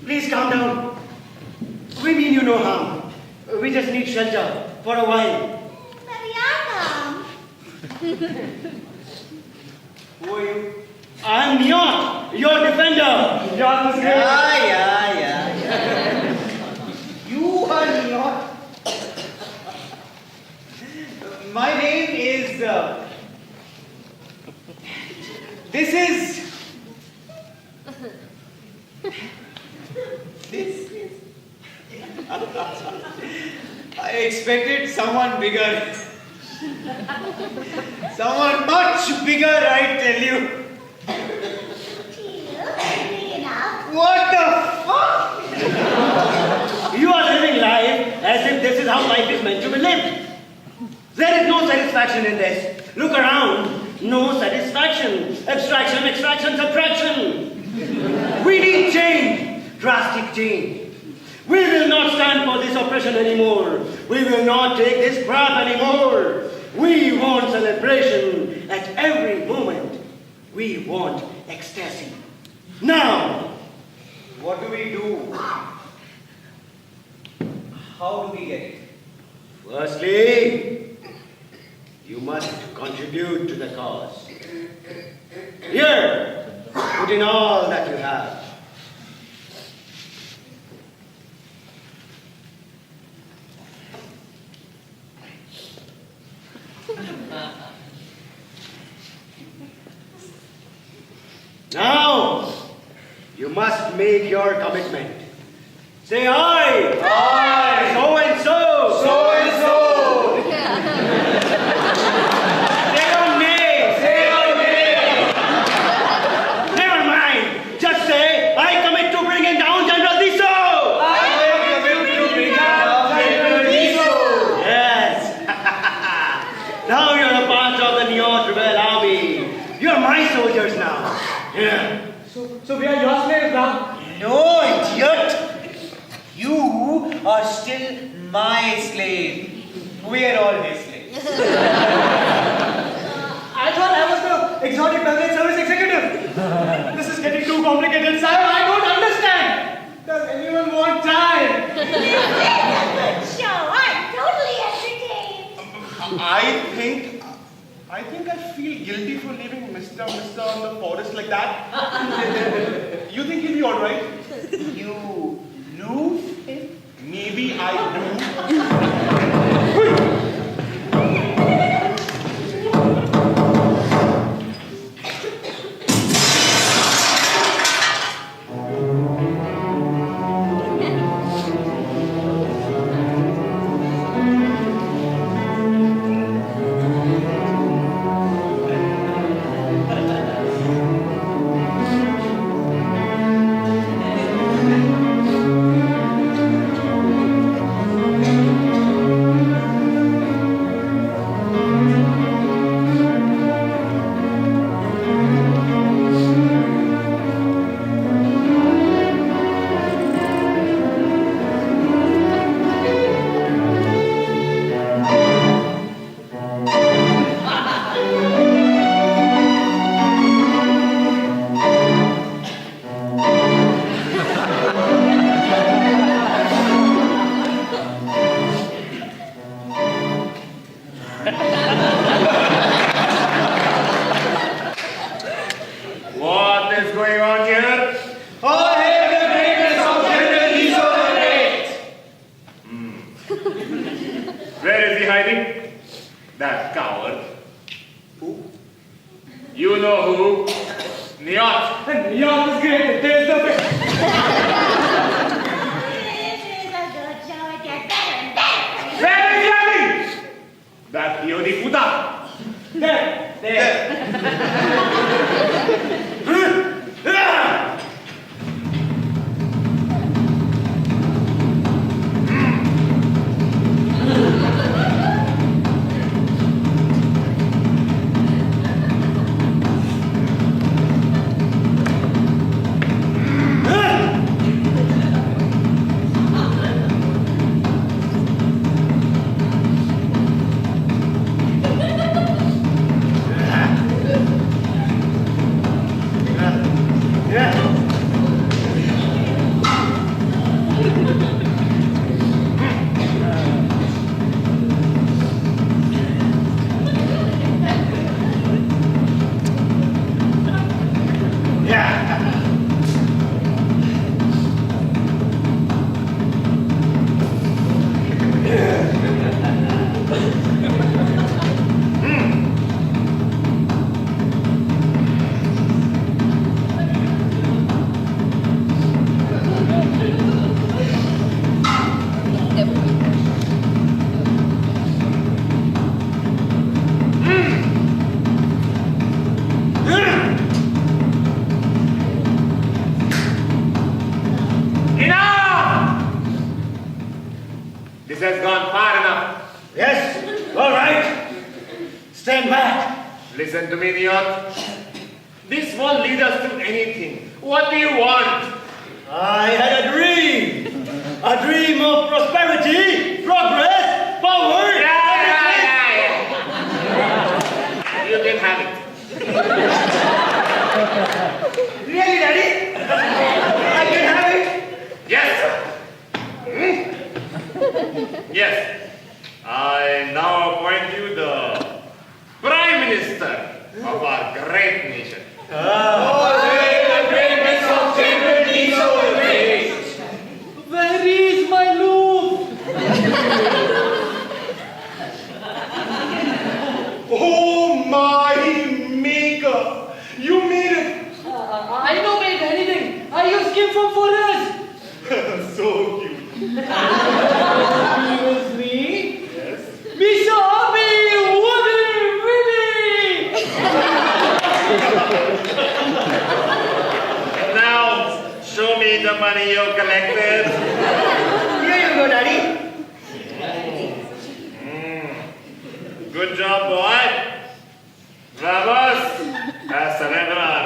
Please calm down. We mean you no harm. We just need shelter for a while. But we are calm. Who are you? I'm Nyot, your defender. Nyot is here. Yeah. You are Nyot. My name is... This is... I expected someone bigger. Someone much bigger, I tell you. Big enough. What the fuck? You are living life as if this is how life is meant to be lived. There is no satisfaction in this. Look around. No satisfaction. Abstraction, extraction, subtraction. We need change. Drastic change. We will not stand for this oppression anymore. We will not take this crap anymore. We want celebration at every moment. We want ecstasy. Now, What do we do? How do we get it? firstly, you must contribute to the cause. Here, put in all that you have. Now, you must make your commitment. Say aye. Aye. So and so. So and so. Say on nay. Say on nay. Never mind. Just say, I commit to bringing down General Diso. I commit to bring down General Diso. Yes. Now you're a part of the Nyot Rebel Army. You're my soldiers now. Yeah. So we are your slaves now? No, idiot. You are still my slave. We are all his slaves. I thought I was the exotic public service executive. This is getting too complicated, sir. I don't understand. Does anyone want time? This is a good show. I'm totally entertained. I think I feel guilty for leaving Mr. on the forest like that. You think he'll be alright? You lose him? Maybe I do. he hiding? That coward. Who? You know who? Nyat. And York is great. There's the best. This is a good show. It gets better and better. Where is Yami? That Yodi Puta. There. This has gone far enough. Yes, all right. Stand back. Listen to me, Nyat. This won't lead us to anything. What do you want? I had a dream. A dream of prosperity, progress, power. Yeah. You can have it. Really, Daddy? I can have it? Yes. Yes. I now appoint you the Prime Minister of our great nation. Where is my loop? Oh my Megha! You made it! I don't make anything. I use skin from forest. So cute. Excuse me? Yes. Bishabi, Now, show me the money you collected. Here you go, Daddy. Good job, boy. Vamos a celebrar.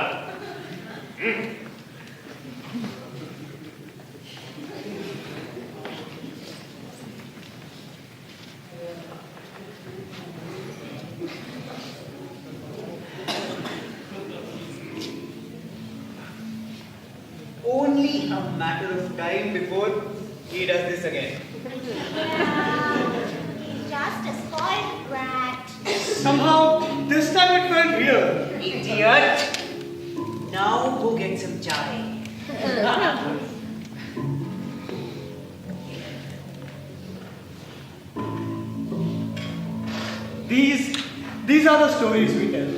Only a matter of time before he does this again. Just a spoiled brat. Somehow, this time it felt real. Idiot! Now go get some chai. These are the stories we tell.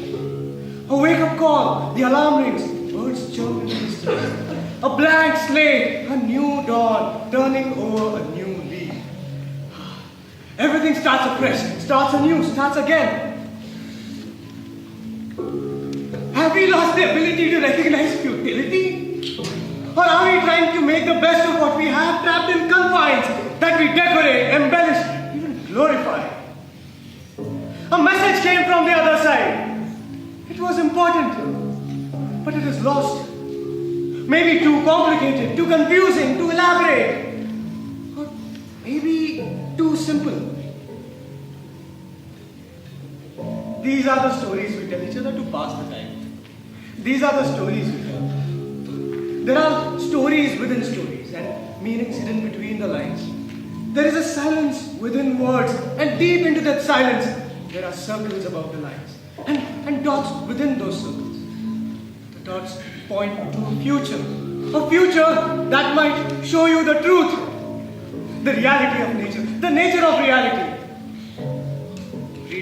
A wake-up call, the alarm rings, birds chirp in the distance. A blank slate, a new dawn, turning over a new leaf. Everything starts afresh, starts anew, starts again. Have we lost the ability to recognize futility? Or are we trying to make the best of what we have trapped in confines that we decorate, embellish, even glorify? A message came from the other side. It was important, but it is lost. Maybe too complicated, too confusing, too elaborate, or maybe too simple. These are the stories we tell each other to pass the time. These are the stories we tell. There are stories within stories and meanings hidden between the lines. There is a silence within words, and deep into that silence, there are circles above the lines, and dots within those circles. The dots point to a future that might show you the truth, the reality of nature, the nature of reality.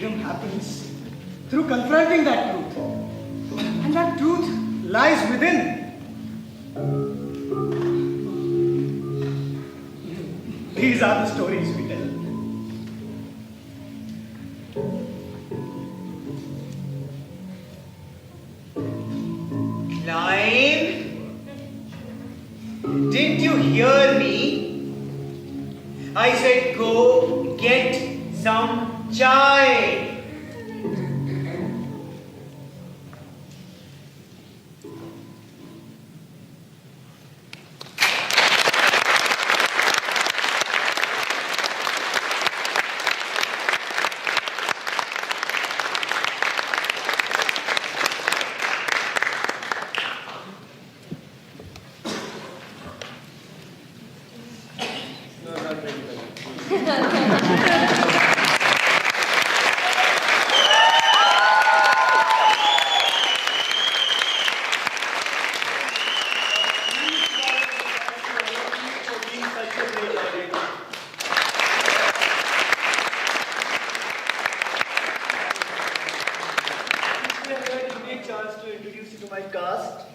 freedom happens through confronting that truth. And that truth lies within. These are the stories we tell. Climb? Didn't you hear me? I said go get some chai.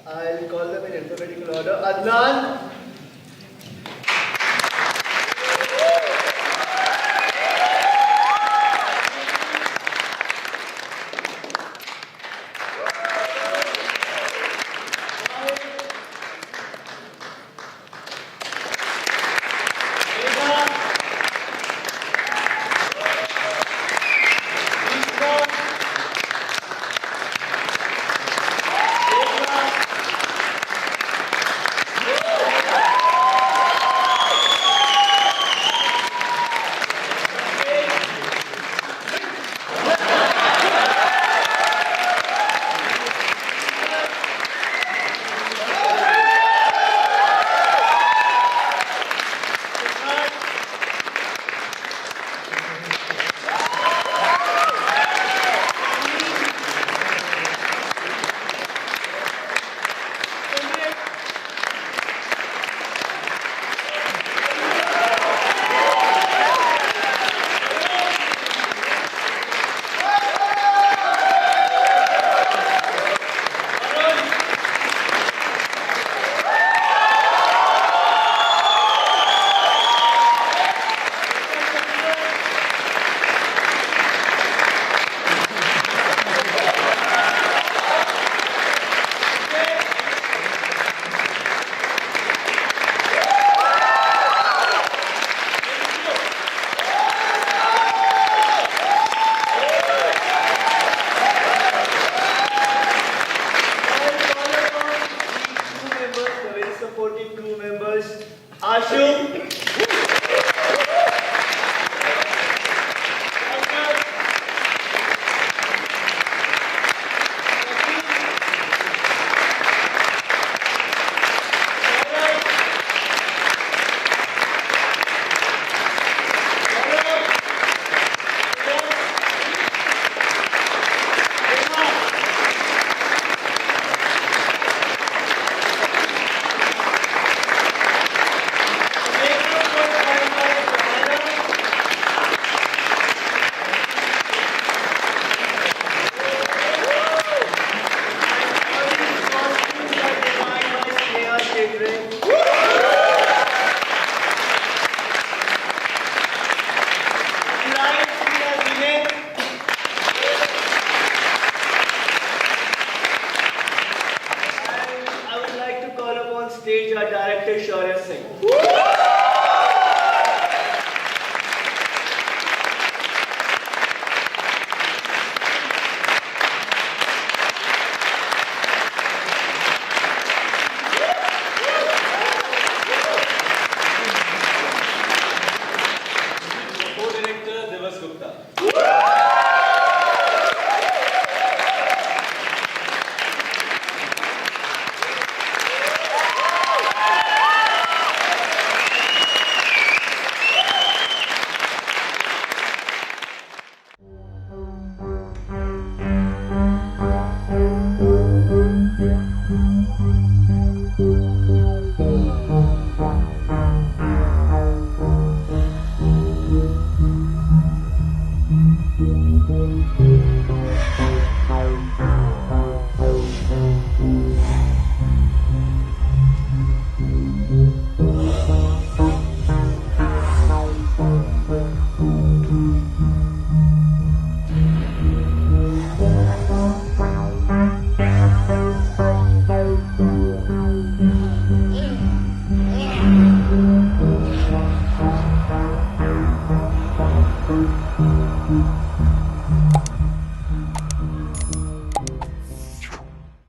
I'll call them in alphabetical order. Adnan.